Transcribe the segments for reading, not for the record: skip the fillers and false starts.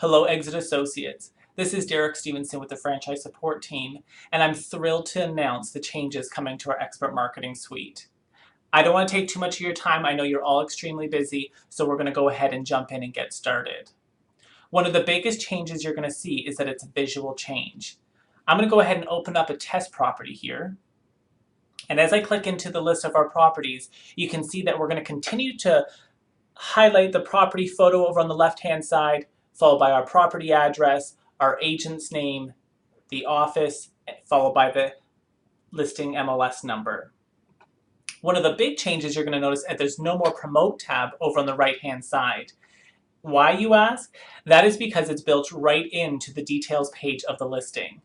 Hello, Exit Associates. This is Derek Stevenson with the Franchise Support Team, and I'm thrilled to announce the changes coming to our Expert Marketing Suite. I don't want to take too much of your time. I know you're all extremely busy, so we're going to go ahead and jump in and get started. One of the biggest changes you're going to see is that it's a visual change. I'm going to go ahead and open up a test property here. And as I click into the list of our properties, you can see that we're going to continue to highlight the property photo over on the left-hand side, followed by our property address, our agent's name, the office, followed by the listing MLS number. One of the big changes you're going to notice is there's no more Promote tab over on the right-hand side. Why, you ask? That is because it's built right into the details page of the listing.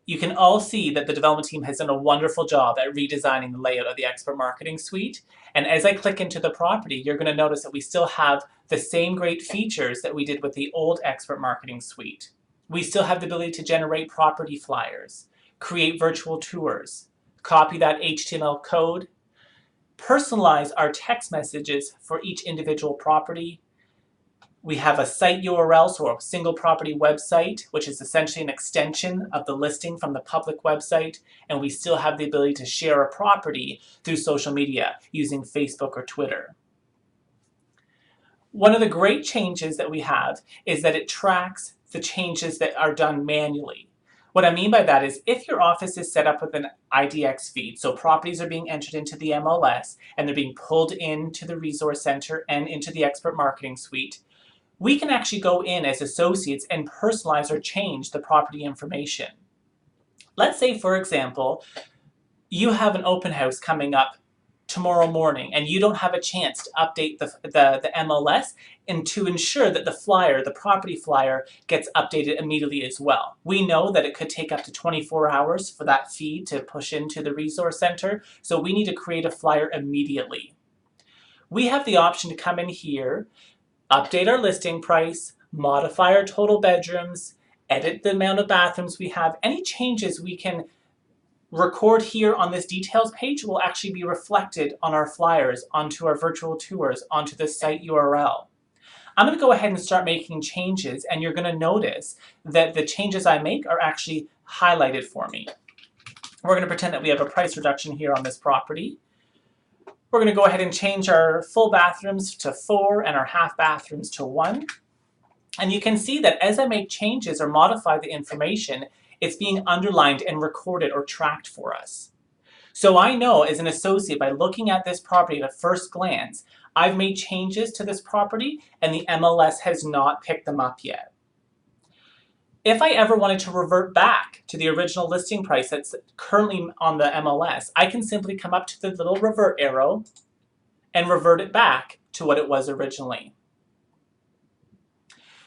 You can all see that the development team has done a wonderful job at redesigning the layout of the Expert Marketing Suite. And as I click into the property, you're going to notice that we still have the same great features that we did with the old Expert Marketing Suite. We still have the ability to generate property flyers, create virtual tours, copy that HTML code, personalize our text messages for each individual property. We have a site URL, so a single property website, which is essentially an extension of the listing from the public website, and we still have the ability to share a property through social media using Facebook or Twitter. One of the great changes that we have is that it tracks the changes that are done manually. What I mean by that is if your office is set up with an IDX feed, so properties are being entered into the MLS and they're being pulled into the Resource Center and into the Expert Marketing Suite, we can actually go in as associates and personalize or change the property information. Let's say, for example, you have an open house coming up tomorrow morning and you don't have a chance to update the MLS and to ensure that the flyer, the property flyer, gets updated immediately as well. We know that it could take up to 24 hours for that feed to push into the Resource Center, so we need to create a flyer immediately. We have the option to come in here, update our listing price, modify our total bedrooms, edit the amount of bathrooms we have. Any changes we can record here on this details page will actually be reflected on our flyers, onto our virtual tours, onto the site URL. I'm going to go ahead and start making changes, and you're going to notice that the changes I make are actually highlighted for me. We're going to pretend that we have a price reduction here on this property. We're going to go ahead and change our full bathrooms to 4 and our half bathrooms to 1. And you can see that as I make changes or modify the information, it's being underlined and recorded or tracked for us. So I know as an associate, by looking at this property at a first glance, I've made changes to this property and the MLS has not picked them up yet. If I ever wanted to revert back to the original listing price that's currently on the MLS, I can simply come up to the little revert arrow and revert it back to what it was originally.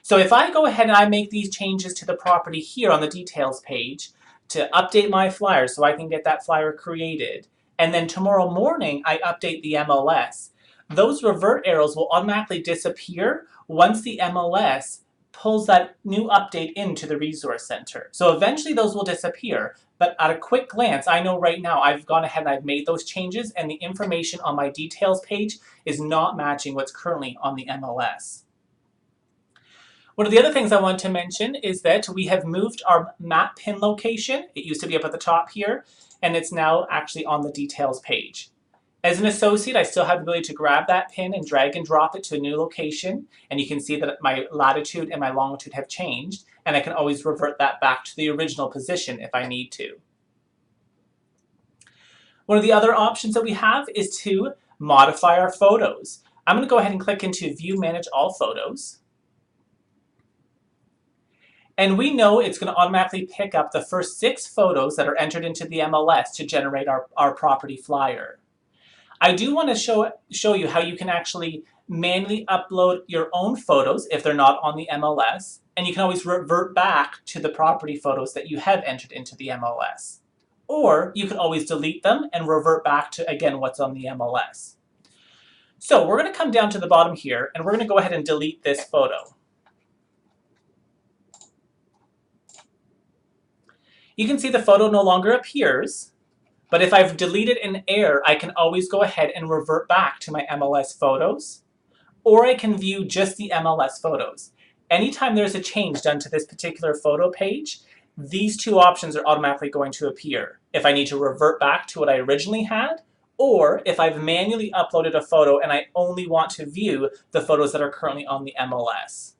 So if I go ahead and I make these changes to the property here on the details page to update my flyer so I can get that flyer created, and then tomorrow morning I update the MLS, those revert arrows will automatically disappear once the MLS pulls that new update into the Resource Center. So eventually those will disappear, but at a quick glance, I know right now I've gone ahead and I've made those changes and the information on my details page is not matching what's currently on the MLS. One of the other things I want to mention is that we have moved our map pin location. It used to be up at the top here, and it's now actually on the details page. As an associate, I still have the ability to grab that pin and drag and drop it to a new location, and you can see that my latitude and my longitude have changed, and I can always revert that back to the original position if I need to. One of the other options that we have is to modify our photos. I'm going to go ahead and click into View Manage All Photos. And we know it's going to automatically pick up the first 6 photos that are entered into the MLS to generate our property flyer. I do want to show you how you can actually manually upload your own photos if they're not on the MLS, and you can always revert back to the property photos that you have entered into the MLS. Or you can always delete them and revert back to, again, what's on the MLS. So we're going to come down to the bottom here, and we're going to go ahead and delete this photo. You can see the photo no longer appears, but if I've deleted an error, I can always go ahead and revert back to my MLS photos, or I can view just the MLS photos. anytime there's a change done to this particular photo page, these two options are automatically going to appear. If I need to revert back to what I originally had, or if I've manually uploaded a photo and I only want to view the photos that are currently on the MLS.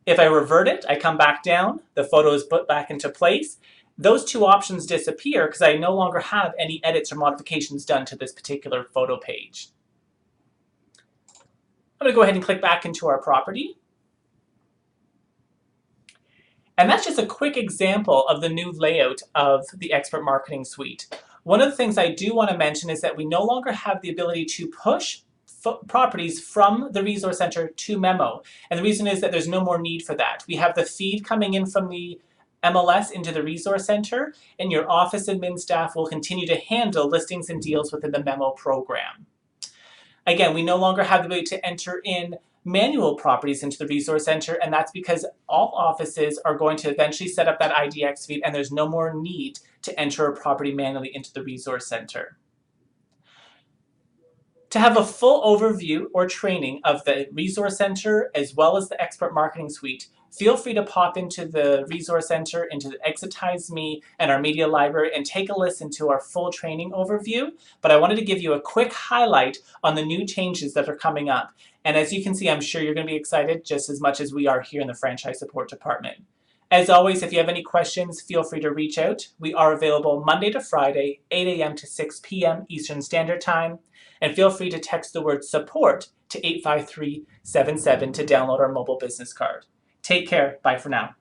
If I revert it, I come back down, the photo is put back into place. Those two options disappear because I no longer have any edits or modifications done to this particular photo page. I'm going to go ahead and click back into our property. And that's just a quick example of the new layout of the Expert Marketing Suite. One of the things I do want to mention is that we no longer have the ability to push properties from the Resource Center to Memo. And the reason is that there's no more need for that. We have the feed coming in from the MLS into the Resource Center, and your office admin staff will continue to handle listings and deals within the Memo program. Again, we no longer have the ability to enter in manual properties into the Resource Center, and that's because all offices are going to eventually set up that IDX feed, and there's no more need to enter a property manually into the Resource Center. To have a full overview or training of the Resource Center as well as the Expert Marketing Suite, feel free to pop into the Resource Center, into the Exitize Me and our media library and take a listen to our full training overview. But I wanted to give you a quick highlight on the new changes that are coming up. And as you can see, I'm sure you're going to be excited just as much as we are here in the Franchise Support Department. As always, if you have any questions, feel free to reach out. We are available Monday to Friday, 8 a.m. to 6 p.m. Eastern Standard Time. And feel free to text the word SUPPORT to 85377 to download our mobile business card. Take care. Bye for now.